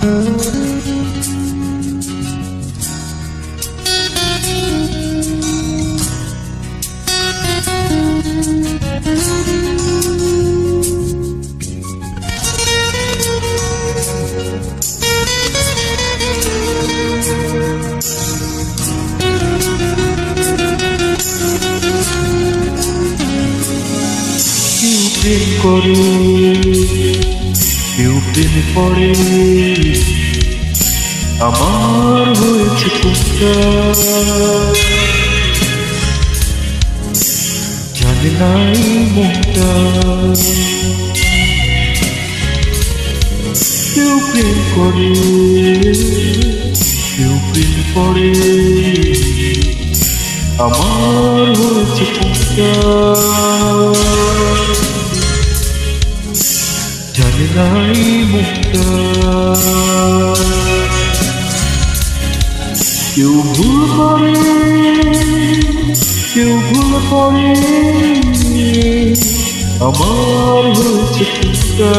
প্রেম করে কেউ প্রেম পড়ে, আমার হয়েছে কোনটা জানে নাই মনটা। কেউ প্রেম করে কেউ প্রেম পড়ে, আমার হয়েছে কোনটা জানে নাই মনটা। কেউ ভুল করে কেউ ভুল করে, আমার হয়েছে কোনটা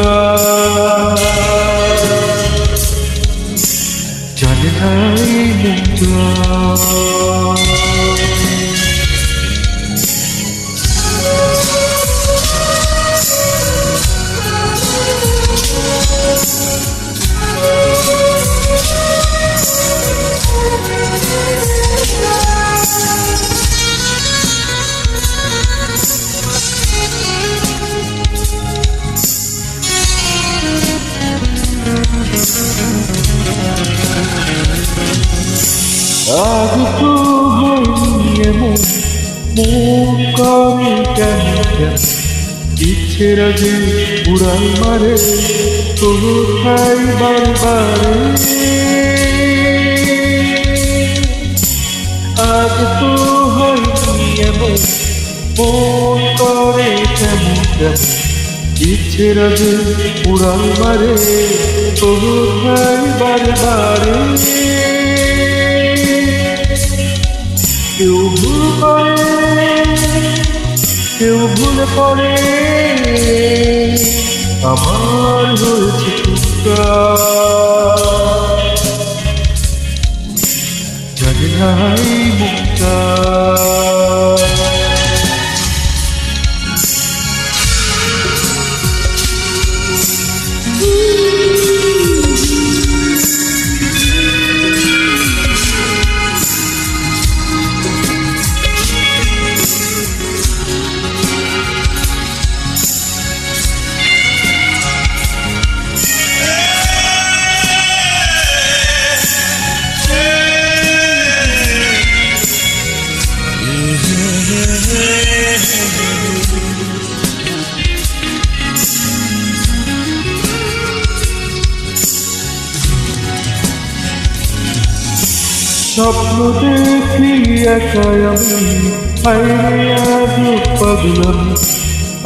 জানে নাই মনটা। আজ তো হয়নি এমন, মন করে কেন কেন ইচ্ছের আগে উড়াল মারে কোথায় বারবারে। আজ তো হয়নি এমন, মন করে কেমন কেন ইচ্ছের আগে উড়াল মারে কোথায় বারবারে। কেউ ভুল করে কেউ ভুল করে, আমার হয়েছে কোনটা জানে নাই মনটা। স্বপ্ন দেখি একাই আমি, হায়রে আজ পাগলাম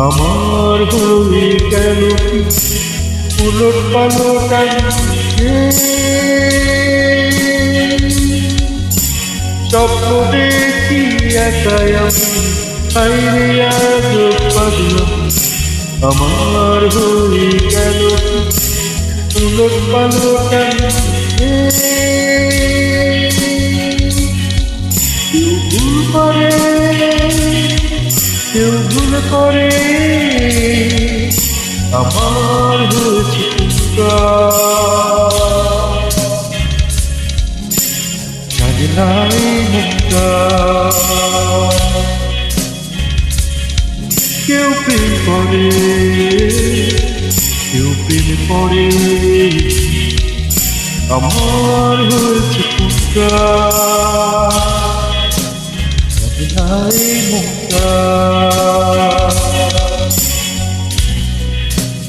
আমার হয়ে গেল কি উলট পালট। স্বপ্ন দেখি একাই আমি, হায়রে আজ পাগলাম আমার হয়ে গেল কি উলট পালট। কেউ ভুল করে কেউ ভুল করে, আমার হয়েছে কোনটা জানে নাই মনটা। কেউ প্রেম করে কেউ প্রেম পড়ে, আমার হয়েছে কোনটা জানে নাই মনটা।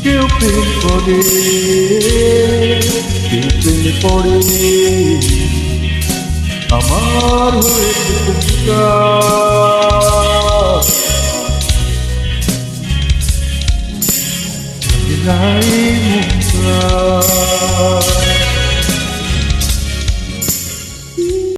কেউ প্রেম করে কেউ প্রেম পড়ে, আমার হয়েছে কোনটা